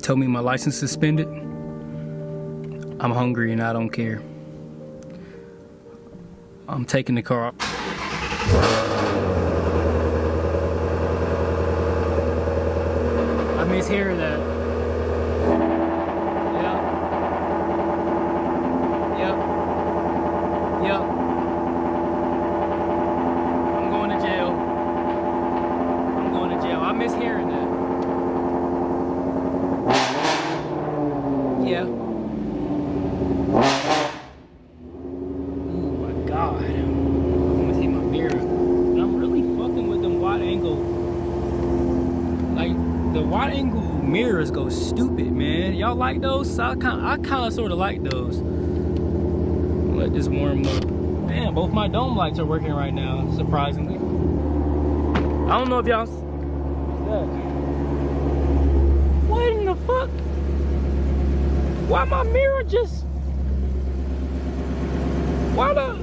told me my license suspended. I'm hungry and I don't care. I'm taking the car off. I miss hearing that. Yep. Yep. Yep. I'm going to jail. I'm going to jail. I miss hearing that. Yeah. Oh my God. I'm gonna take my mirror. And I'm really fucking with them wide angle. Like the wide angle mirrors go stupid, man. Y'all like those? I kind of sort of like those. Let this warm up. Man, both my dome lights are working right now, surprisingly. I don't know if y'all. What's that? What in the fuck? Why my mirror just... Why the...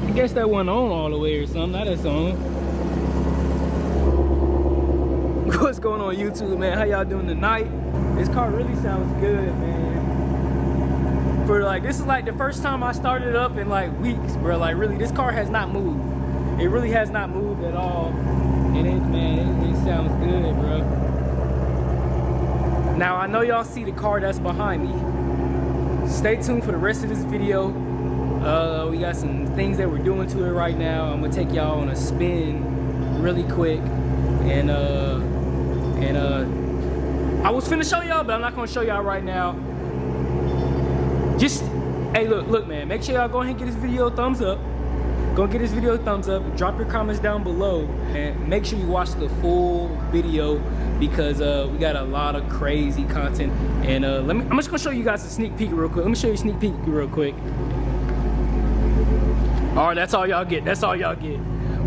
I guess that wasn't on all the way or something. Now that's on. What's going on YouTube, man? How y'all doing tonight? This car really sounds good, man. For like, this is like the first time I started it up in like weeks, bro. Like really, this car has not moved. It really has not moved at all. And it, man, it sounds good, bro. Now I know y'all see the car that's behind me. Stay tuned for the rest of this video. We got some things that we're doing to it right now. I'm gonna take y'all on a spin really quick. And I was finna show y'all, but I'm not gonna show y'all right now. Just, hey look man, make sure y'all go ahead and get this video a thumbs up. Go get this video a thumbs up, drop your comments down below, and make sure you watch the full video because we got a lot of crazy content. And I'm just gonna show you guys a sneak peek real quick. Let me show you a sneak peek real quick. All right, that's all y'all get. That's all y'all get.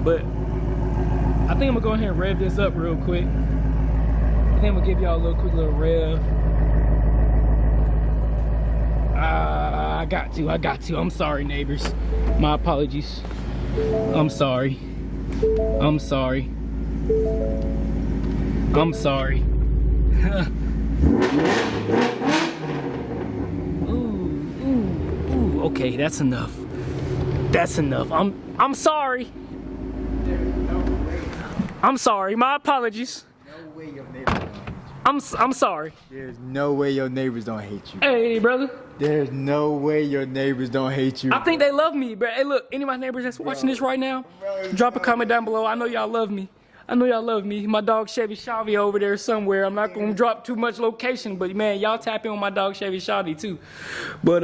But I think I'm gonna go ahead and rev this up real quick. I think I'm gonna give y'all a quick little rev. I got to. I'm sorry, neighbors. My apologies. I'm sorry. I'm sorry. I'm sorry. Ooh, okay, that's enough. That's enough. I'm sorry. I'm sorry. My apologies. No way your neighbors don't hate you. I'm sorry. There's no way your neighbors don't hate you. Hey, brother. There's no way your neighbors don't hate you. I think they love me, bro. Hey, look, any of my neighbors that's watching this right now, drop a comment down below. I know y'all love me. I know y'all love me. My dog Chevy Shavy over there somewhere. I'm not gonna drop too much location, but man, y'all tap in on my dog Chevy Shavy too. But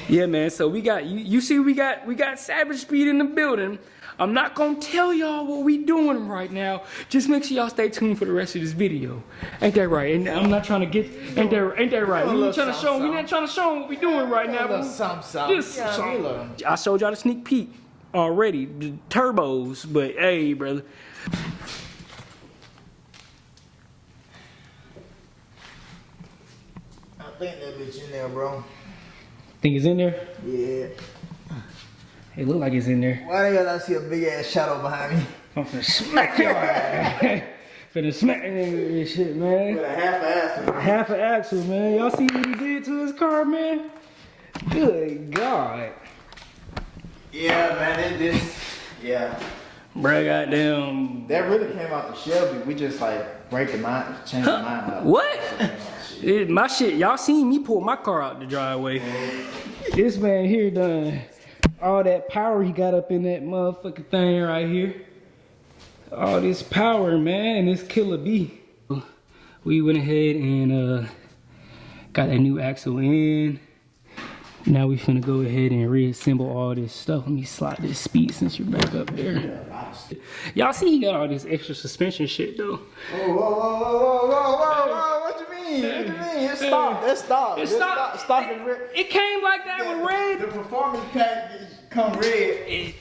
yeah, man. So we got you see we got Savage Speed in the building. I'm not gonna tell y'all what we doing right now. Just make sure y'all stay tuned for the rest of this video. Ain't that right? And I'm not trying to get. Ain't that right? We not trying to show. We not trying to show them what we doing right now. Just I showed y'all the sneak peek already, the turbos. But hey, brother. I think that bitch in there, bro. Think it's in there? Yeah. It look like it's in there. Why the hell I see a big ass shadow behind me? I'm finna smack your ass. Finna smack this shit, man. With a half axle. Half an axle, man. Y'all see what he did to his car, man? Good God. Yeah, man, it just, yeah. Bruh, goddamn. That really came out the Shelby. We just like break the mind, change the mind up. What? My shit, y'all seen me pull my car out the driveway. This man here done all that power he got up in that motherfucking thing right here. All this power, man, and this killer bee. We went ahead and got that new axle in. Now we finna go ahead and reassemble all this stuff. Let me slide this speed since you're back up there. Y'all see he got all this extra suspension shit though. Whoa, what you mean? What you mean? It stopped. It stopped. It stopped. Stopped in red. It came like that with red. The performance pack come red.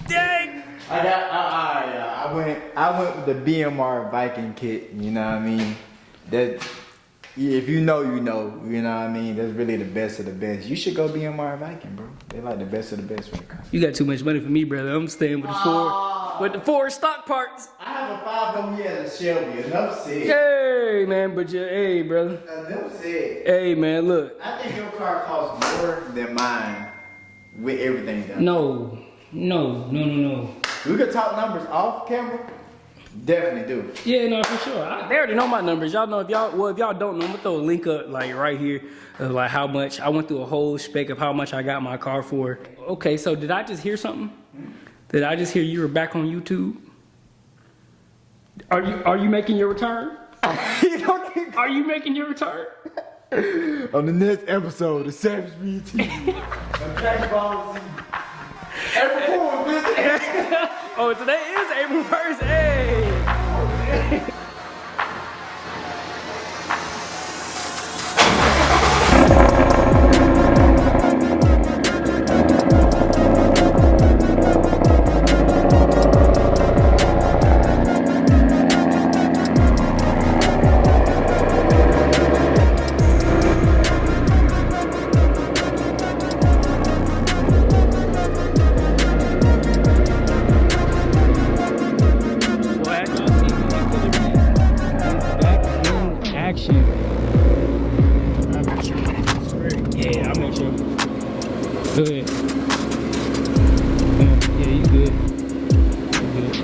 Dang. I went with the BMR Viking kit. You know what I mean? That. Yeah, if you know, you know what I mean? That's really the best of the best. You should go BMR Viking, bro. They like the best of the best when it comes. You got too much money for me, brother. I'm staying with the Ford. With the Ford stock parts. I for 5 of them years, Shelby. Enough said. Hey, man, but hey, brother. Enough said. Hey, man, look. I think your car costs more than mine with everything done. No. We could talk numbers off camera. Definitely do. Yeah, no, for sure. They already know my numbers. Y'all know if y'all don't know, I'm gonna throw a link up like right here of like how much I went through a whole spec of how much I got my car for. Okay, so did I just hear something? Did I just hear you were back on YouTube? Are you making your return? Are you making your return? On the next episode of Savage BT. April Fool's, bitch. Oh, today is April 1st. Hey. Yeah, I'll make sure. Go ahead. Yeah, you good. You good.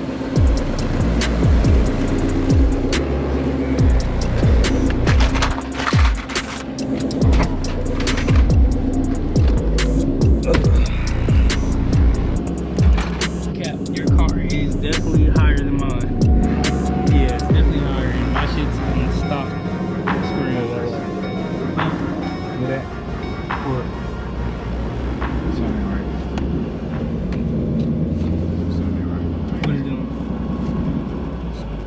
Cap, your car is definitely higher than mine. Yeah, it's definitely higher. My shit's in stock. That? What? Something right. Something right. What is it doing?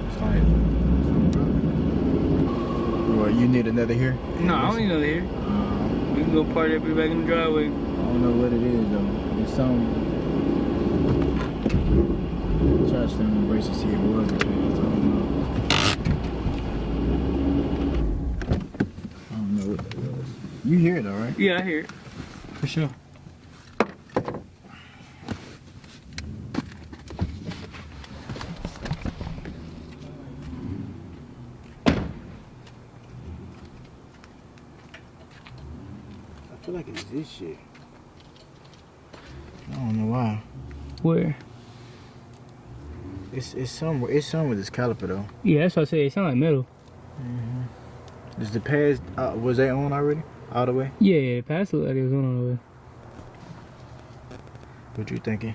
It's like, well, you need another here? No, I don't need another here. We can go party up here back in the driveway. I don't know what it is though. It's some. Try to stand and embrace to see if it was a chance. I don't know what that was. You hear it though, right? Yeah, I hear it. For sure. I feel like it's this shit. I don't know why. Where? It's somewhere. It's somewhere with this caliper though. Yeah, that's what I said. It sounds like metal. Is the pads was they on already? All the way? Yeah, the pass looked like it was on the way. What you thinking?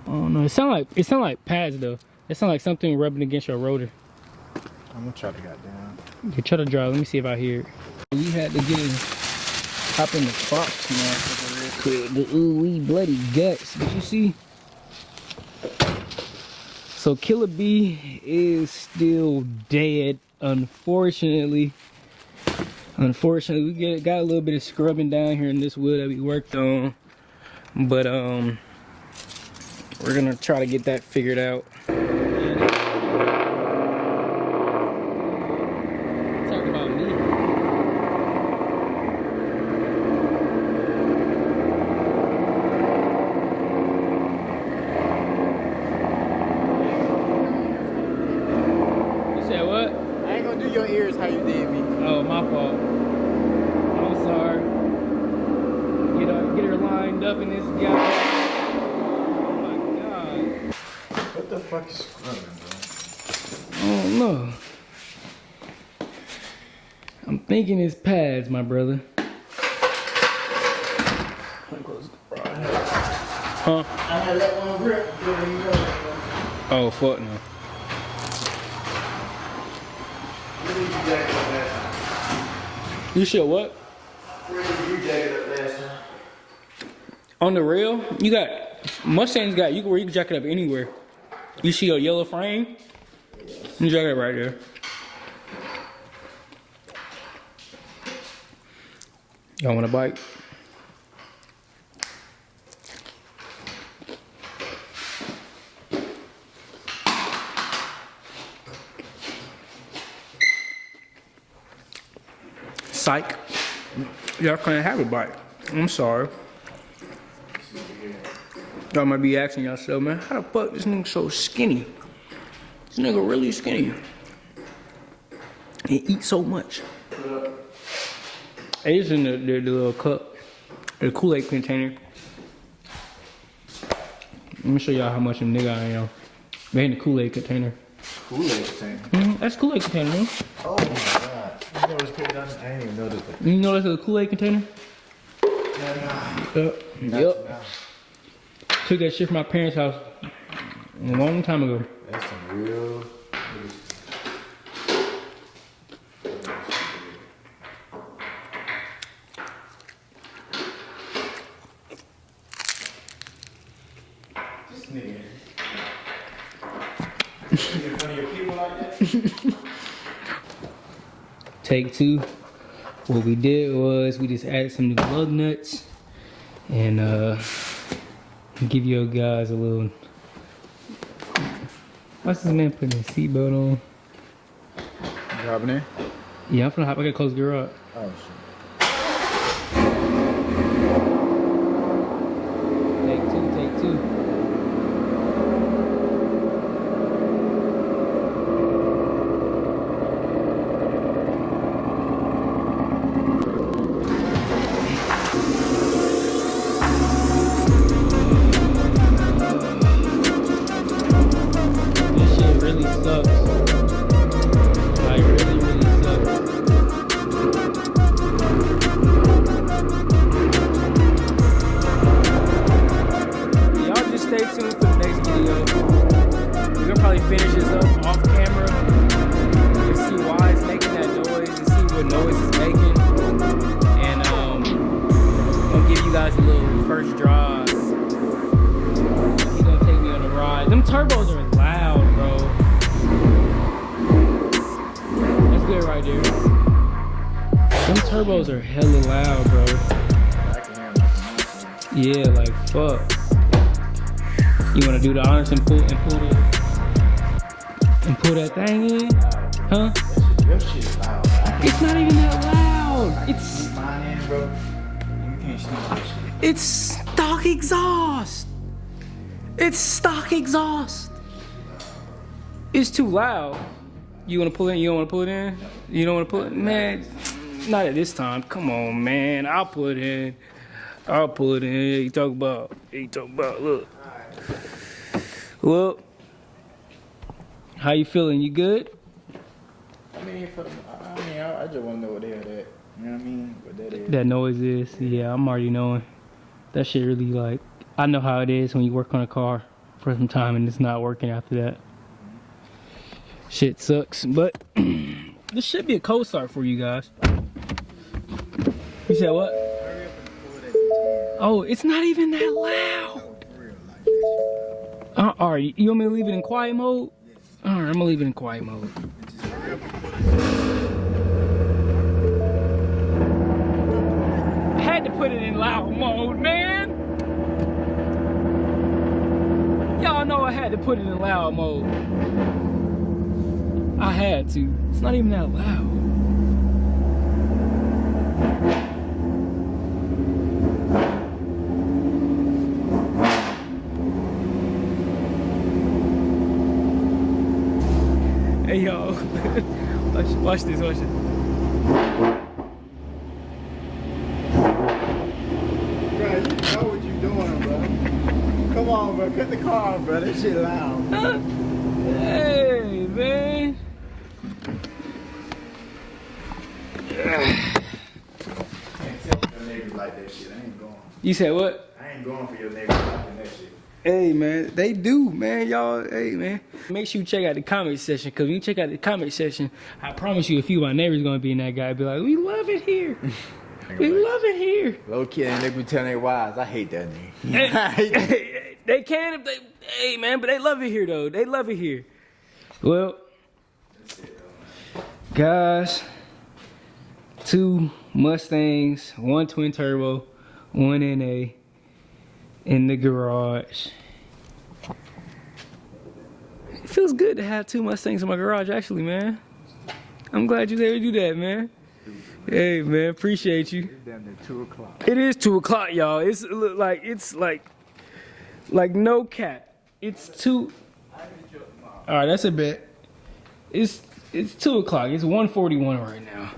I don't know. It sound like pads though. It sound like something rubbing against your rotor. I'm gonna try to goddamn. You try to drive. Let me see if I hear it. We had to get in, hop in the box now real quick. The ooh wee bloody guts. Did you see? So Killer B is still dead, unfortunately. Unfortunately, we got a little bit of scrubbing down here in this wood that we worked on, but we're gonna try to get that figured out. Talk about me. You said what? I ain't gonna do your ears how you did me. Oh, my fault. I'm sorry. Get her lined up in this guy. Oh my god. What the fuck is scrubbing, bro? I don't know. I'm thinking it's pads, my brother. Huh? I had that one grip. Oh, fuck no. You should what? Where did you jack it up last time? On the rail, you got Mustang's got where you can jack it up anywhere. You see your yellow frame? You jack it up right there. Y'all want a bite? Psych. Y'all can't have a bite. I'm sorry. Y'all might be asking yourself, man, how the fuck this nigga so skinny? This nigga really skinny. He eats so much. Hey, it's in the little cup, the Kool-Aid container. Let me show y'all how much of a nigga I am. They in the Kool-Aid container. Kool-Aid container? That's Kool-Aid container, man. Oh my god. You know what's put on? I didn't even know this. You know that's a Kool-Aid container? Yep. Took that shit from my parents' house a long time ago. That's some real. This nigga. In front of your people like that? Take two. What we did was we just added some new lug nuts and give you guys a little. What's this man putting his seatbelt on? Dropping in? Yeah, I'm finna hop. I gotta close the garage. Oh Take two, take two. This shit really sucks. Like, really, really sucks. Y'all just stay tuned for the next video. We're gonna probably finish this up off camera and see why it's making that noise and see what noise it's making. And I'm gonna give you guys a little first drive. He's gonna take me on a ride. Them turbos are loud, bro. That's good right there. Them turbos are hella loud, bro. Yeah, like fuck. You wanna do the honors and pull that thing in? Huh? Your shit is loud. It's not even that loud. It's Mine in, bro. You can't sneak that shit. it's stock exhaust. It's stock exhaust. It's too loud. You wanna pull it in? You don't wanna pull it in? You don't wanna pull it? Man, not at this time. Come on, man. I'll pull it in. I'll pull it in. You talk about, look. Well, how you feeling? You good? I just want to know what they had at. You know what I mean? What that is. That noise is, yeah, I'm already knowing. That shit really, like, I know how it is when you work on a car for some time and it's not working after that. Shit sucks, but this should be a cold start for you guys. You said what? Hurry up and pull that bitch Oh, it's not even that loud. in. For real, like that shit. Alright, you want me to leave it in quiet mode? Yes. Alright, I'm gonna leave it in quiet mode. Just hurry up and pull that I had to put it in loud mode, man. Y'all know I had to put it in loud mode. I had to. It's not even that loud. Hey, yo. Watch this, watch this. Bro, you know what you doing, bro. Come on, bro. Cut the car off, bro. That shit loud. Hey, man. Can't tell your neighbors like that shit. I ain't going. You said what? I ain't going for your neighbors liking that shit. Hey, man. They do, man. Y'all, hey, man. Make sure you check out the comment section, because when you check out the comment section, I promise you a few of my neighbors going to be in that guy. Be like, we love it here. We love it here. Low kid and they be telling their wives, I hate that name. They can if they, hey, man, but they love it here, though. They love it here. Well, guys, 2 Mustangs, 1 twin turbo, 1 NA in the garage. It feels good to have 2 Mustangs in my garage, actually, man. I'm glad you let me do that, man. Hey, man, appreciate you. It's damn near 2 o'clock. It is 2 o'clock, y'all. It's like no cap. It's 2. All right, that's a bet. It's 2 o'clock. It's 1:41 right now.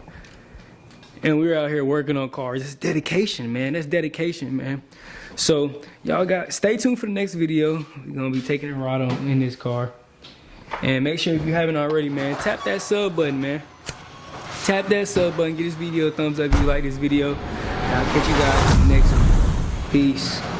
And we're out here working on cars. It's dedication, man. That's dedication, man. So y'all stay tuned for the next video. We're gonna be taking a ride in this car. And make sure if you haven't already, man, tap that sub button, man. Tap that sub button. Give this video a thumbs up if you like this video. And I'll catch you guys in the next one. Peace.